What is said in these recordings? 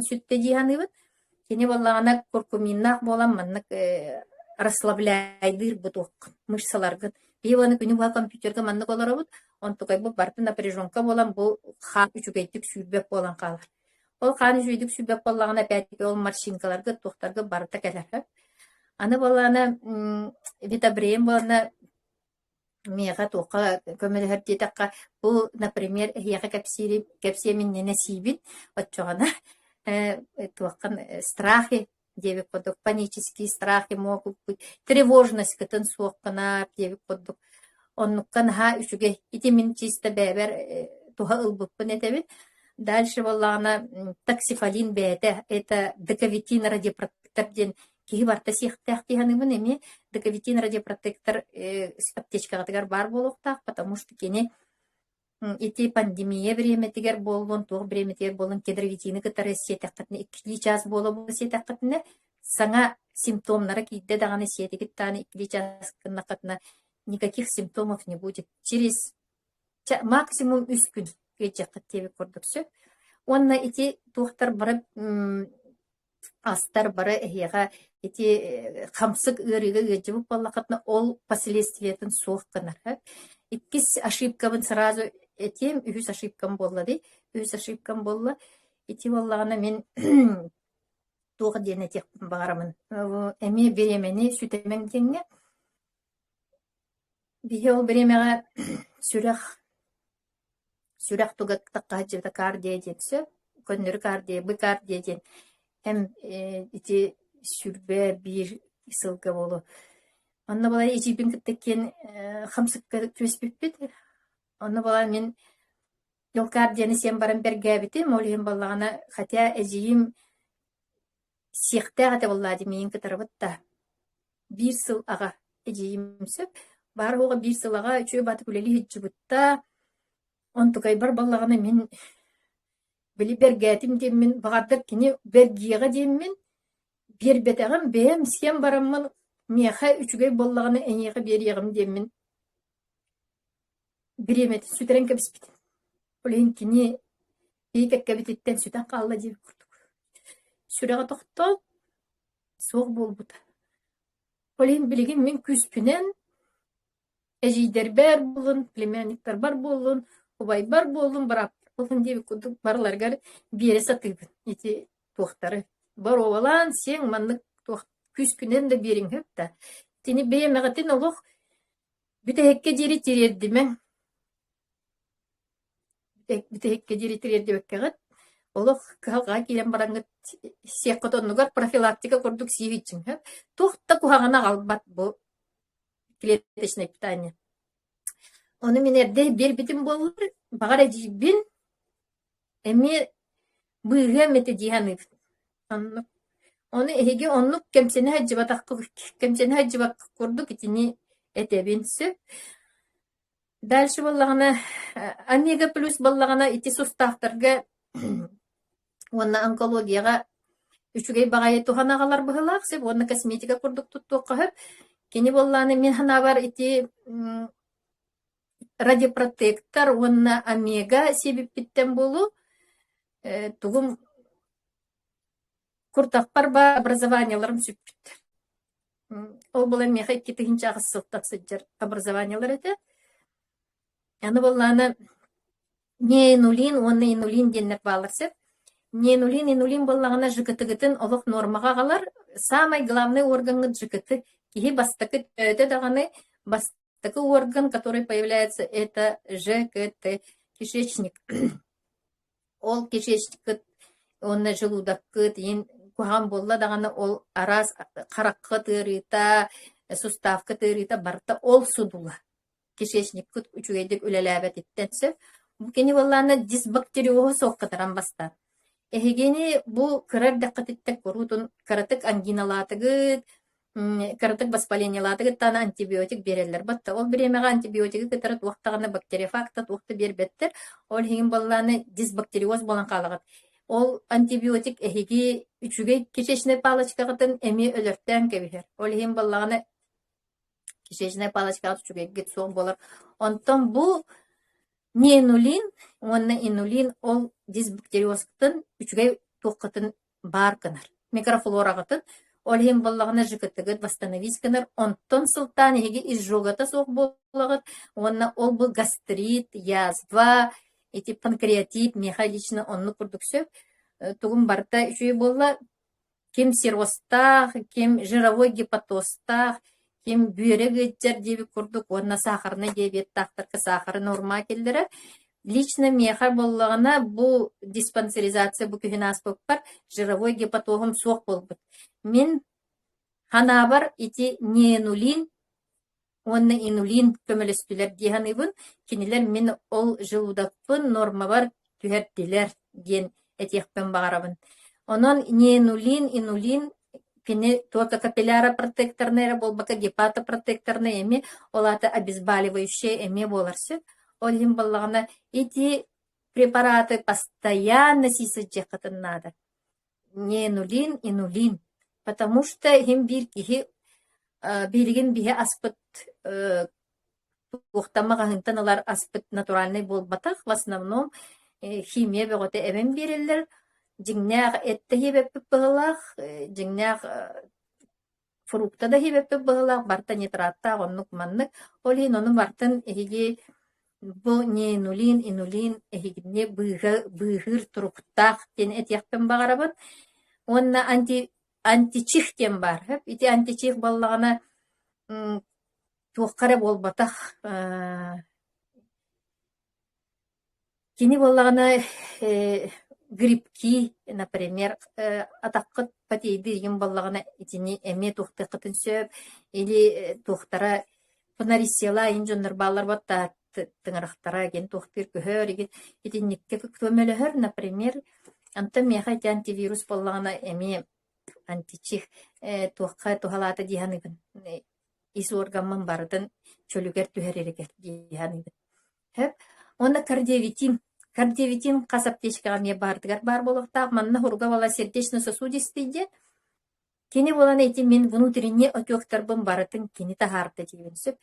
сүтте диханыбыт. Кини боллагана куркуминнах болам маннык расслабляйдыр бутук мышцаларгын. Биваны күнү ба компьютерге маннык олоробут. Онтукай бу барты напряженка болам бу ха үчүгейтик сүйбеп болан калар. Ол хан үчүгейтик сүйбеп боллагана пятике ол маршинкаларга тухтарга барта келер. Аны болана витабрем болана мега тока көмөлөр детакка бу, например, яка кепсиемин ненесибит отчогана туаккан страхи девик подук, панические страхи могут быть, тревожность кытын суоккана девик подук. Оннуккан ха үчүге итимин чисто бэбер туха ылбыппын этебит. Дальше боллагана таксифалин бэте, это дековитин радиопротектор ден киһи барта сихтахтиһанымын эми дековитин радиопротектор аптечкагатыгар бар болуктаах, потому что кени ити пандемия времетигер болон, туох времетигер болон кедровитины кытары сетахтатны 2 час болобу сетахтатны саңа симптомнары кийде даганы сетигиттаны 2 час кыннакатна никаких симптомов не будет. Через максимум 3 күн кечаккат тебе көрдөксө. Онна ити туохтар барып астар бары эхига ити хамсык ырыга гыжып баллакатна ол последствиятын суохканар. Иккис ошибкабын сразу этем үз ошибкам боллады. Үз ошибкам болла. Ити боллагана мен туга дене тек барамын. Эми беремени сүтемен теңге. Бихел беремега сүрах туга таккажыда кардия депсө, көннөр кардия, бы кардия ден. Hem ити сүрбе bir ысылга болу. Онна бала ижибин кыттыкен хамсыкка төспүппүт. Онна бала мен жол кардияны сен барам бергебитим, олем баллагана хотя эжиим сихте гата боллади мен кытарбытта. 1 сыл ага эжиимсөп, бар ога 1 сыл ага үчөө батып үлели хиджибытта. Онтукай бар баллагана мен били бергетим демин багардыр кини бергига демин бер бетагам бем сен бараммын меха үчүгөй боллаганы эңеге бериягым демин биремет сүтерен кебиспит. Олен кини бейкекке битеттен сүтен калла деп курдук. Сүрага токтол соқ болбута. Олен билигин мен күспүнен эжидер бар болун, племянниктер бар болун, убай бар болун, барап болун деп курдук. Барларга бире сатыбын. Эти тохтары бар олан сен маннык күспүнен де бериң хепта. Тини беймегатин олох бүтекке жери тирерди мен. Бүтекке жери тирерди беккегат. Олох калга килен бараңыт секотоннугар профилактика курдук сивичин. Тохта кухагана калбат бу клеточное питание. Оны менерде бербитим болур, багара жибин эми быйга мете диханы. Оны эге оннук кемсене хаджыбак курдук итини этебинсө. Дальше боллагана омега плюс боллагана ити суставтарга онна онкологияга үчүгей багай туханагалар быһылаак сеп онна косметика курдук туттуоккаһып кини болланы мен хана бар ити радиопротектор онна омега себеппиттен болу тугум куртакпар ба образованияларым сүппүттер. Ол болан меха икки тыгынча агысылтак сыджар образованиялар эте. Аны болланы неинулин, онна инулин деннер балар сеп. Неинулин боллагана жыкытыгытын олох нормага калар. Самый главный органы жыкыты. Кихи бастакы төтө даганы бастакы орган, который появляется, это ЖКТ, кишечник. Ол кишечник, онна желудаккы, ен кухам болла даганы ол арас караккы тырыта, суставкы тырыта барта ол судула. Кишечник күт үчүгейдик үлеләбет иттенсе. Бу кени болланы дисбактериоза соққатаран баста. Эхегени бу кырар даққатиттек корутун каратык ангиналатыгыт, каратык воспалениялатыгыт тана антибиотик берелер. Батта ол биремега антибиотики кытарат уақтағаны бактерифактат уақты бербеттер. Ол хеген болланы дисбактериоз болан қалағат. Ол антибиотик эхеги үчүгей кишечный палочкагытын эми өлөрттен кебихер. Ол хеген болланы кишечная палочка үчүгей гет соң болар. Онтон бу неинулин, онна инулин ол дисбактериозтын үчүгей туққытын бар кынар. Микрофлорағытын олхин боллағына жыкыттыгыт восстановить кынар. Онтон сылтан еге изжогата соқ боллағыт. Онна ол бұл гастрит, язва, эти панкреатит, мехалично онны курдуксөп. Тугум барта үшөй болла кем сиростах, кем жировой гепатостах, кем бүйрек еттер деби курдук, онна сахарны диабет тақтырқы сахары норма келдері. Лично мехар боллағына бұл диспансеризация бұл күйінас бар, жировой гепатогым соқ болбыт. Мен ханабар ити ненулин, онны инулин көмелестілер дейханыбын, кенелер мен ол жылудақпын норма бар түйерттілер ден этехпен бағарабын. Онон ненулин, инулин, кене только капилляра протекторнера болбака гепата протекторна эми, олата обезболивающие эми боларсы. Олим боллагана эти препараты постоянно сисаджехатын надо. Ненулин, инулин. Потому что им биркихи билген бихе аспыт ухтамага хынтаналар аспыт натуральный болбатах. В основном химия беготе эбен берилер. Жиңнях этте хебеппіп бұғылақ, жиңнях фрукта да хебеппіп бұғылақ, барта нитратта, ғоннық маннық. Олин оны бартын эхиге бұ ненулин, инулин, эхигіне бұғыр тұруқтақ ден этияқпен бағарабын. Онна античих ден бар. Ити античих боллағына туққары болбатақ. Кені боллағына грибки, например, атаққыт патейді ем баллағына итіне әме туқтықытын сөп, или туқтара панарисела инжондар балар батта тыңырақтара ген туқтыр көхөр, итіннекке көмелігір, например, анта меха антивирус баллағына әме античих туққа тухалаты дейханығын, исі органмын бардын чөлігер түхеререгер дейханығын. Оны кардиовитин қас аптечкаға ме бардығар бар болықтақ, манна хурга бала сердечно-сосудистыйде. Кені боланы еті мен внутренне отеқтарбын барытын кені тахарды дейбінсіп.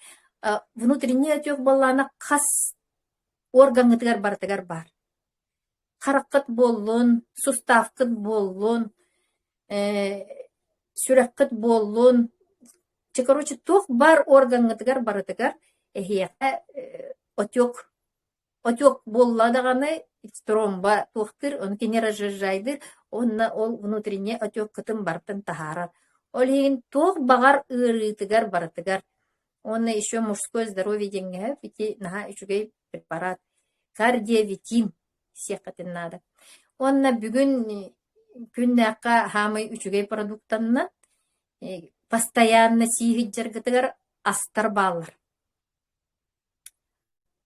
Внутренне отеқ боланы қас органғытығар бардығар бар. Қараққыт болын, суставқыт болын, сүрәққыт болын. Короче, тоқ бар органғытығар бардығар отек болладағаны тромба тоқтыр, он кенера жыржайды, ол внутренне отек кытын бартын тахара. Ол еген тоқ бағар ырытыгар барытыгар. Оны еще мужское здоровье денге, фити наха үшігей препарат. Кардиовитин сеқатын надо. Онна бүгін күннәққа хамай үшігей продуктанна постоянно сиғыт жаргытыгар астар балар.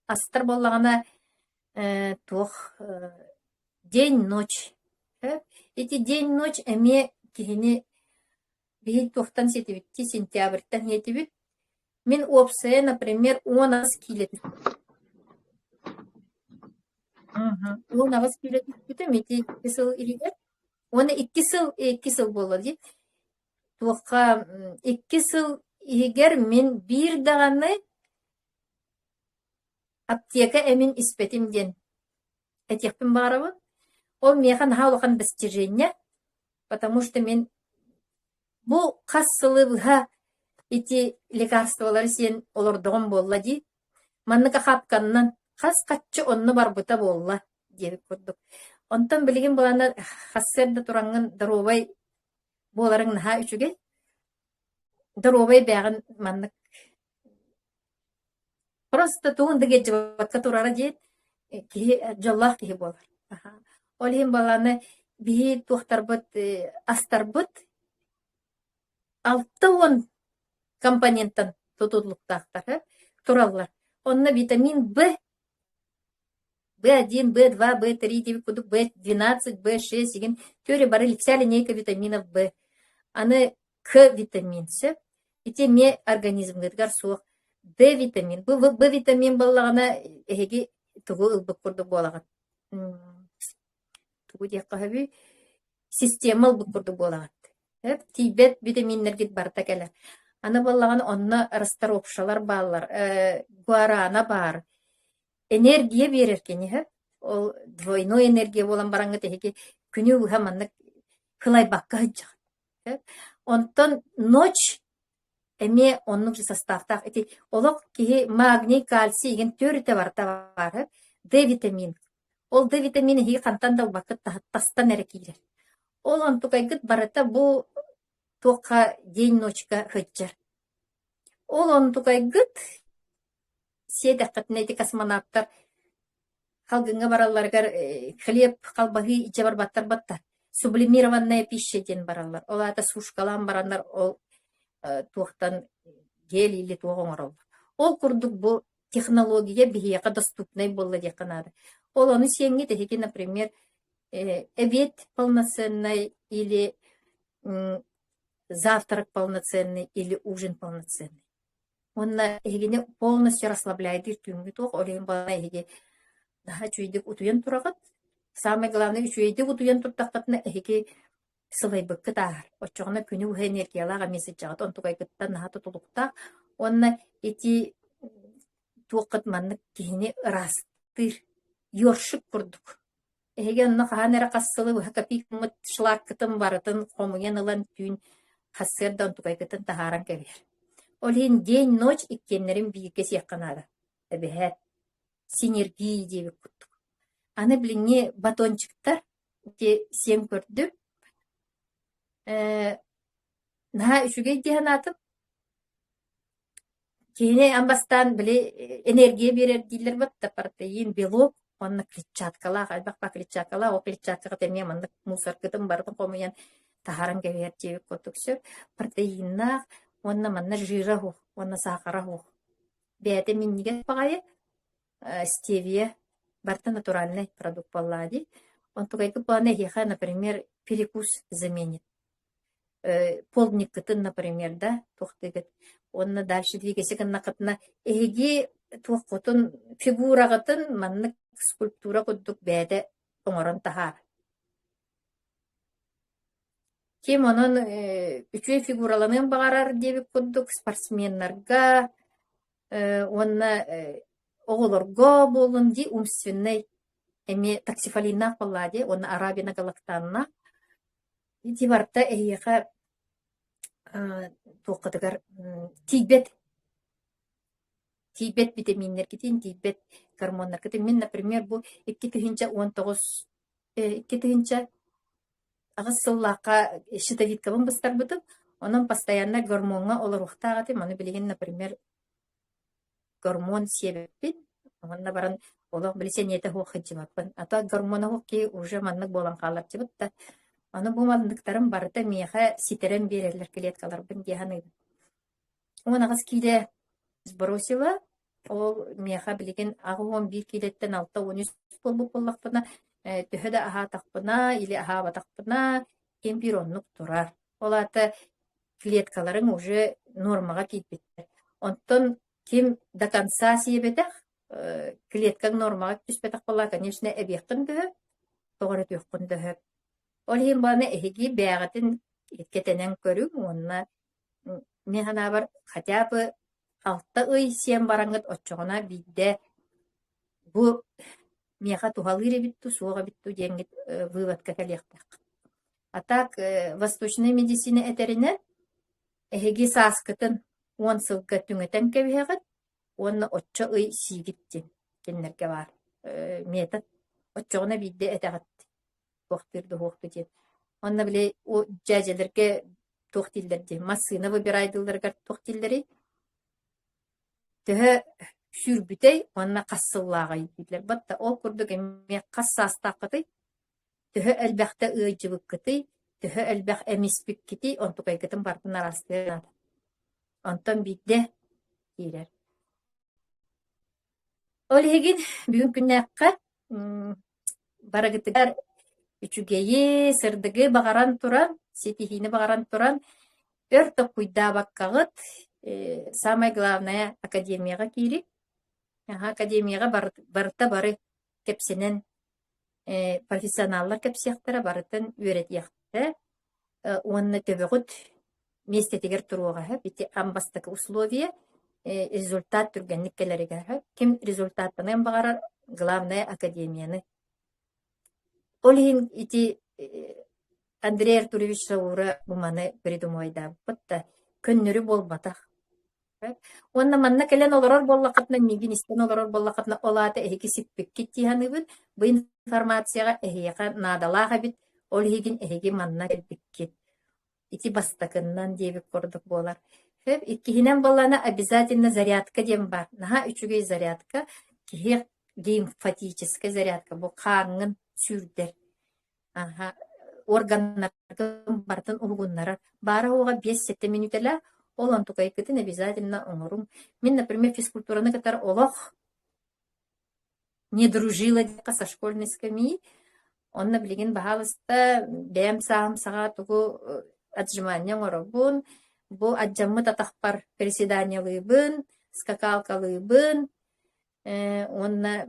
Астар боллағына тоқ день-ночь. Эти день-ночь әме кихіне бейін тоқтан сетебітті сентябрьтан етебіт. Мен опсая, например, 10 килет. 10 килет бүтім, еті 2 сыл иригер. Оны 2 сыл болады. Тоққа 2 сыл иригер мен бір дағаны аптека эмин испетимден этихпин барабы. Ол механ хаулахан достижения, потому что мен бу қассылыбыға эти лекарстволары сен олордығын болла ди. Манныка хапканнан қас қатчы онны барбыта болла дебіп көрдік. Онтан білген боланы хассерді тұраңын даровай боларың наха үшіге. Даровай бәғін маннык просто туындыге жабатка турара дейт, жоллах кихи болар. Олин баланы бихи туқтарбыт, астарбыт, 6-10 компоненттан тутулуктақтар, тураллар. Онна витамин В, В1, В2, В3, В12, В6, деген теория бары вся линейка витаминов В. Аны К витаминсы, и те ме организм гыдгар суық. Д витамин. Б витамин баллағына әйге тұғы ұлбық көрді болағын. Тұғы дек қағабы система ұлбық көрді болағын. Тибет витаминлер барта кәлі. Аны баллағын онына растар опшалар баллар. Гуарана бар. Энергия берер кені. Ол двойной энергия болан бараңғы тәйге күнү уха маннык хылай бакка хыджак. Онтон ночь эме оннук составтах эти олок киһи магний, кальций иген төрүтэ барта бар. Д витамин. Ол Д витамины хи кантан да бакыт тастан эре киирер. Ол онтукайгыт барата бу тока день ночка хыджар. Ол онтукайгыт седаккытын эти космонавттар халгынга баралларгар хлеб калбаһы иче барбаттар баттар. Сублимированная пища ден бараллар. Олата сушкалан барандар ол туохтан гел или туоңорол. Ол курдук бу технология бихияка доступный болла деканада. Ол оны сеңги техеки, например, обед полноценный или завтрак полноценный или ужин полноценный. Он эгене полностью расслабляет иртүнгү туох, олейн бана эге daha чуйдык утуян турагат. Самое главное, чуйдык утуян туртаккатна эге сылайбыккы таар. Оччоғына күнү уха энергиялаға месет жагат. Он тугайгыттан нахаты тулукта. Онна эти туоккат маннык кихини ырастыр, ёршык курдук. Эге онна хаанера кассылы уха капик мыт шлаккытын барытын хомуян ылан түн хассырдан тугайгыттан тахаран кебер. Олин день-ночь иккеннерин бийикке сиякканада. Эбэхэ синергия дебек курдук. Аны билиңе батончиктар те сем көрдүм. Наха үшүгей дихан атып, кейіне амбастан біле энергия берер дейлер бітті, протеин, белок, онны клетчаткалақ, айбақ ба клетчаткалақ, о клетчаткаға теме манны мусор кытым бардың қомыян тахаран кәвер жебек көтіксі, протеиннақ, онны манны жира хуқ, онны сақара хуқ. Бәді миннеген бағайы, стевия, барты натуральный продукт баллади, он тугайғы планы еха, например, перекус заменит. Полдник кытын, например, да, тухтыгыт. Онна дальше двигайся кыннакытына. Эги тухкутун фигура кытын маннык скульптура куддук бәді оңорон тахар. Кем онын үчөй фигураланын бағарар дебек куддук спортсменнарга, онна оголорго болун ди умственный эми таксифалинах баллади, онна арабина галактанна. Ити барта эйеха тоқытыгар тибет витаминнер кетин, тибет гормоннар кетин. Мен, например, бу 2-19 2 агыс сыллака щитовидкабын бастар бутып, онун постоянно гормонга олоруктагаты, маны билеген, например, гормон себеппин, онна баран олог билесе нете хук хыджымаппын. Ата гормона хук ки уже маннык болан калар жибытта. Аны бу малындыктарын барыта меха ситерен берерлер клеткаларбын дияны. Он агыс киде сбросила, ол меха билеген агы 11 килеттен 6-13 болбу боллакпына, төһөдө аха такпына или аха батакпына эмбрионнук турар. Олата клеткаларын уже нормага кийиппиттер. Онтон ким до конца сиебетех клеткаң нормага түспетек болла, конечно, эбиектин дөхө, тоғыры түйөккүн дөхө. Олхин баны эһиги бәғатын кетенен көрүң, онна мен хана бар хотя бы 6 ый сен бараңыт отчоғына бидде бу меха тухалыре битту, суға битту денгит выводка кәлектақ. А так, восточная медицина этеринен эһиги саскытын 10 сылга түңетен кәбіғыт, онна отчо ый сигиттен кеннерге бар метод. Отчоғына бидде этәғыт. Тохтырды хоқты ден. Онна біле о жәжелерге тохтилдерді. Масына выбирайдыларғар тохтилдері. Төһі сүрбітей, онна қассыллаға еділер. Батта ол күрдік әме қасса астақыды. Төһі әлбәқті ұйжыбық кіті. Төһі әлбәқ әмеспік кіті. Онтуқай кітім бардың арастырады. Онтан бидде кейлер. Ол егін бүгін күнне аққа барағытығар үчүгейи сырдыгы бағаран туран, сетихини бағаран туран, өрті куйда баққағыт, самай главная академияға кейри. Академияға барыта бары кепсенен профессионаллар кепсияқтара барытын өрет яқты. Онны төбіғыт местетегер тұруға, бітті амбастықы условия, результат түргенлік келерігер. Кем результаттының бағарар главная академияны. Олин ити Андрей Артурович Шаура буманы придумайда. Бутта көннөрү болбатах. Онна манна келен олорор боллакатна нигин истен олорор боллакатна олата эхики сиппикки тиһаныбын бу информацияга эхияка наадалааха бит ол хигин эхиги манна келбикки ити бастакыннан диэбик кордук болар. Хөп иккиһинен боллана обязательно зарядка дем бар. Наха үчүгей зарядка киһи лимфатическая зарядка бу кааңын сүрдер. Аха органнарын бартын улгуннара бара оға 5-7 минут эле олон тукай кытын обязательно оңорум. Мен, например, физкультураны катар олох не дружила со школьной скамьи. Онна билеген бахалыста бәм саам сага тугу отжимания оробун. Бу отжаммы татахпар приседаниялыйбын, скакалкалыйбын. Онна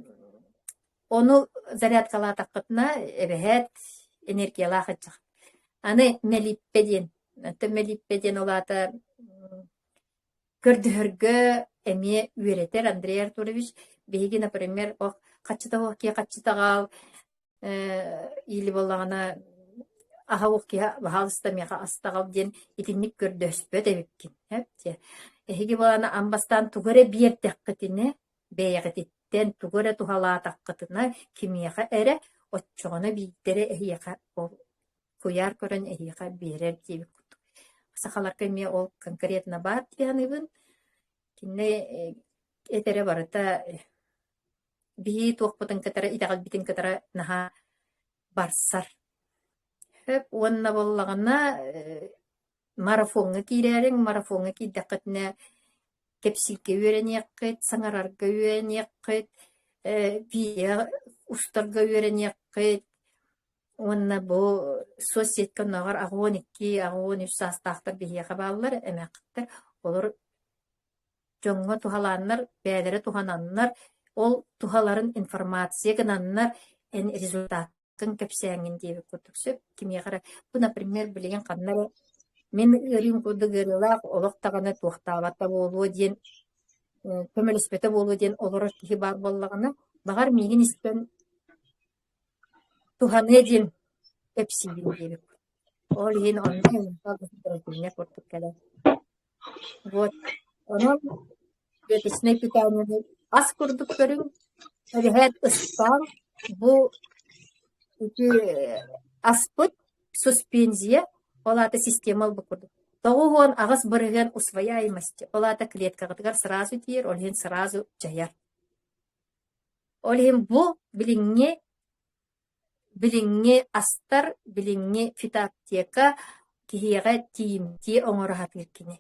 onu зарядкала таққытна эбэһэт энергиялаа хачах. Аны мелиппеден, мелиппеден олата көрдүһөргө эми үйретер Андрей Артурович. Беги, например, качыта ки качытагал или боллагана аха окия бахалыста мега астагал ден итинник көрдөспөт эбиккин. Хепте. Эһиги болана амбастан тугуре биертеккетине бэйэгетит тен тугура тухалаа таққытына кимияқа эре отчоғына бийдері эхияқа ол куяр көрін эхияқа берер дейбік күттік. Сақаларка ме ол конкретно бар тияныбын кинне этере барыта бии туақпытын катара итағал битін катара наха барсар. Хөп уанна боллағына марафонға кирерің, марафонға киддақытына кепсилке үйренеккет, саңарарга үйренеккет, бия устарга үйренеккет. Онна бу соцсетка нагар агон 2-3 састақтар бияға балылар, әмәқіттер. Олар жоңға тухаланнар, бәдері тухананнар, ол тухаларын информация гынаннар, ән результатын кепсәңін дейбі көтіксіп. Кемеге қара, bu, например, білеген қаннары мен өрүн курду гырылак олоктагана туактабата болуу ден көмөлөспөтө болуу ден олорор кихи бар боллагана багар мигин испен туханы ден эпсибин дебик. Ол ен ондан не курдук келе. Вот. Онон бетесне питание ас курдук көрүн. Элехет ыстан бу аспыт суспензия олата системал букурду. Тогугон агас бырыган усвояемости. Олата клеткагытыгар сразу тиер, олген сразу жаяр. Олген бу билиңне астар, билиңне фитоаптека кихиега тиимти оңорахат киркине.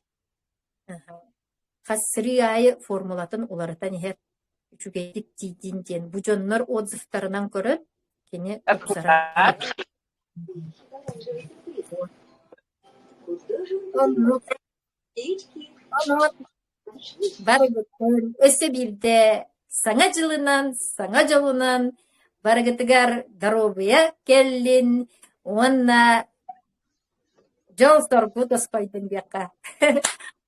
Хасри айы формулатын уларытан ихер үчүгейтик тиидин ден. Бу жоннор отзывтарынан көрөт кене тупсара. Барыгыттын өсө бирде саңа жылынан барыгытыгар здоровья келлин, онна жол соргу доспойдун бияка.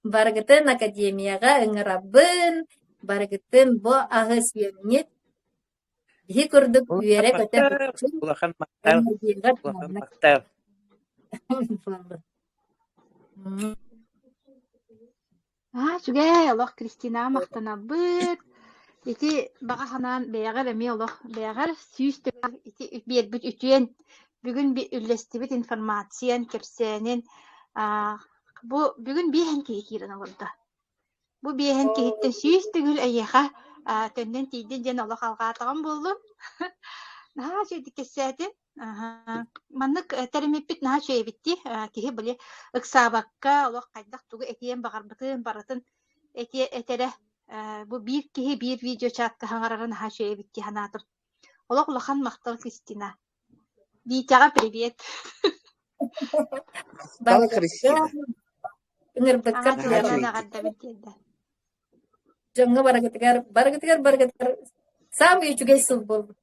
Барыгытын академияга ыңырабын, барыгытын бо агы сүйемнет бихи курдук үйере көтө улахан мактал. Сүгэй олох Кристина мактанабыт. Ити багаханан бэягар эми олох бэягар сүүстүгөр ити биэрбит үтүен бүгүн үллестибит информациян кепсенин бу бүгүн биэхэн киирен олорда. Бу биэхэн кииттен сүүстүгүл эйяха төндөн тийден ден олох алгаатаган болду. Наха сөйдик кессетин маннык теремеппит наха сөйбитти киһи били ыксаабакка олох кайдак тугу этиен багарбытын баратын этере бу бир киһи бир видео чатка хаңарарын наха сөйбитти ханаатым. Олох улахан мактал Кристина. Витяга привет. Бала Кристина. Жоңго барыгытыгар самый үчүгей сыл болду.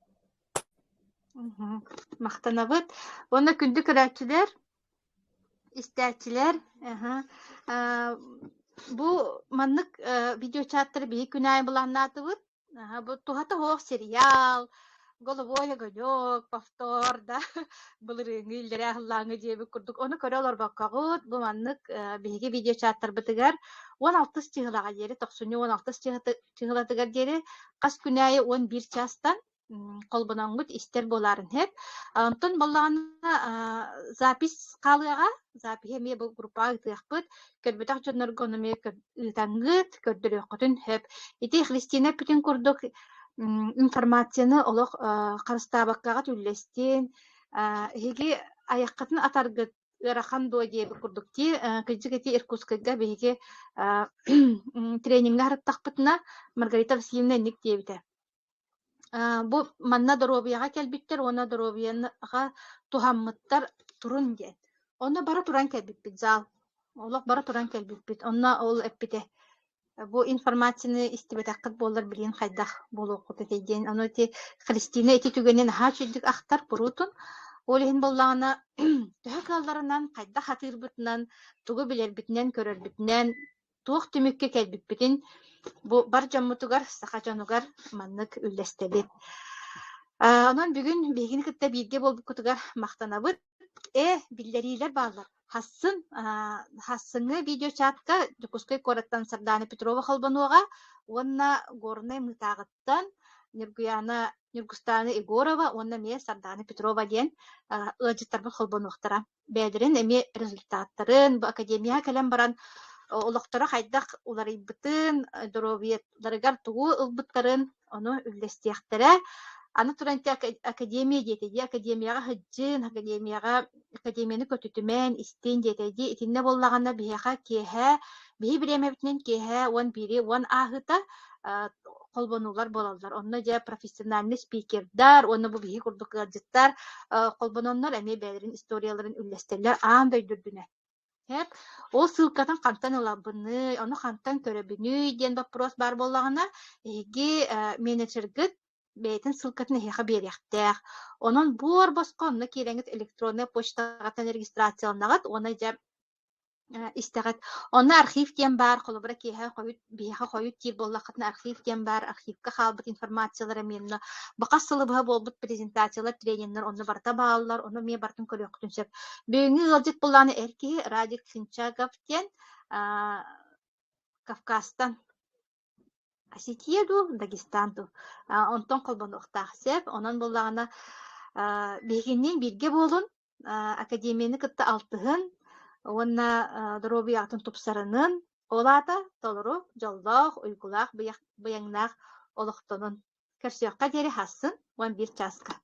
Мактанабыт. Оны күндү көрәчилер, истәчилер. Бу маннык видео чаттыр бии күнай буланнатыбыт. Бу тухата хоох сериал, Головой огонек, повтор, да, былырыңы, илдері ағылаңы дебі күрдік. Оны көрі олар баққағыт, бұл маннық бейге видео чаттар бітігер, 16 чығылаға дері, 16 чығыладығар дері, қас күнәйі 11 частан, қолбынаңғыт істер боларын хеп. Онтон болағына запис қалыға, запихеме бұл группа ұтығықпыт, көрбітақ жонырғынымы ұтаңғыт, көрдірі құтын хеп. Ити Христина бүтін күрдік информацияны олох қарыстабаққаға түллестен, хеге аяққатын атаргыт ырахан дуа дебі күрдікте, кыжыгети Иркутскыга беге тренингар тақпытына Маргарита Васильевна ник дебіті. Бу манна доробияға кәлбіттер, она доробияға тухаммыттар турун ден. Оны бара туран кәлбітпіт, зал. Олық бара туран кәлбітпіт. Онна ол әппіте. Бу информацияны истибетаққыт болар білген қайдақ болу құтетейден. Оны те Христина эти түгенен хачыдық ақтар бұрутын. Ол ең болағына түхік алдарынан қайдақ хатыр бүтінен, түгі білер бітінен, көрер бітінен, туық түмікке кәлбіт бітін. Бу бар жаммутугар, сақачанугар маннык үллестебет. Онан бүгін бегін кітті бейге болбу күтігар мақтанабыт. Биллерилер бағылар. Хассыны видео чатка Жукускай кораттан Сардана Петрова халбануға, онна горный мытағыттан Нюргустаны Егорова, онна ме Сардана Петрова ден ыжыттарбы халбануқтара. Бәдірін әме результаттарын, академия кәлем баран олықтары қайдақ олар иббытын, дробиетларыгар туғу ұлбыттарын, оны үллестияқтары. Аны туранти академия детеди, академияға хыджын, академияны көтүтүмен, истин детеди, итинне боллағанна бияға кеһә, бии биремебитинен кеһә, он бири, он ахыта қолбанулар болалар. Онна жа профессиональный спикердар, онна бу бии курдук гаджеттар, қолбаноннар әме бәлерин историяларын үллестерлер андай дүрдүнә. Хеп, ол сылкатын қантан олабыны, оны қантан көрөбүнү, ден вопрос бар боллағана, еге менеджергіт, бәйтін сылкатын эхеха беректәк. Онын бұр басқа, онына кереңіз электронный почтағаттан регистрацияланағат, оны жа истәғат. Онына архив тем бар, қолыбыра кеха қойыт тир боллақатын архив тем бар, архивка қалбыт информациялар әменіна. Бақа сылыбыға болбыт презентациялар, тренинглер, оны барта бағалар, оны ме бартын көрек күтінсеп. Бүйіңі ғалдет боланы әрке Радик Финчаговтен Кавказтан Осетияду, Дагестанду. Онтон қолбануқтақ сеп, онан болағына бейгеннен бірге болын, академияны кітті алтығын, онна дроби атын тупсарынын, олата толыру, жолдақ, ұйгулақ, бұяңнақ олықтының. Көрсеуққа дері хасын, 11 часқа.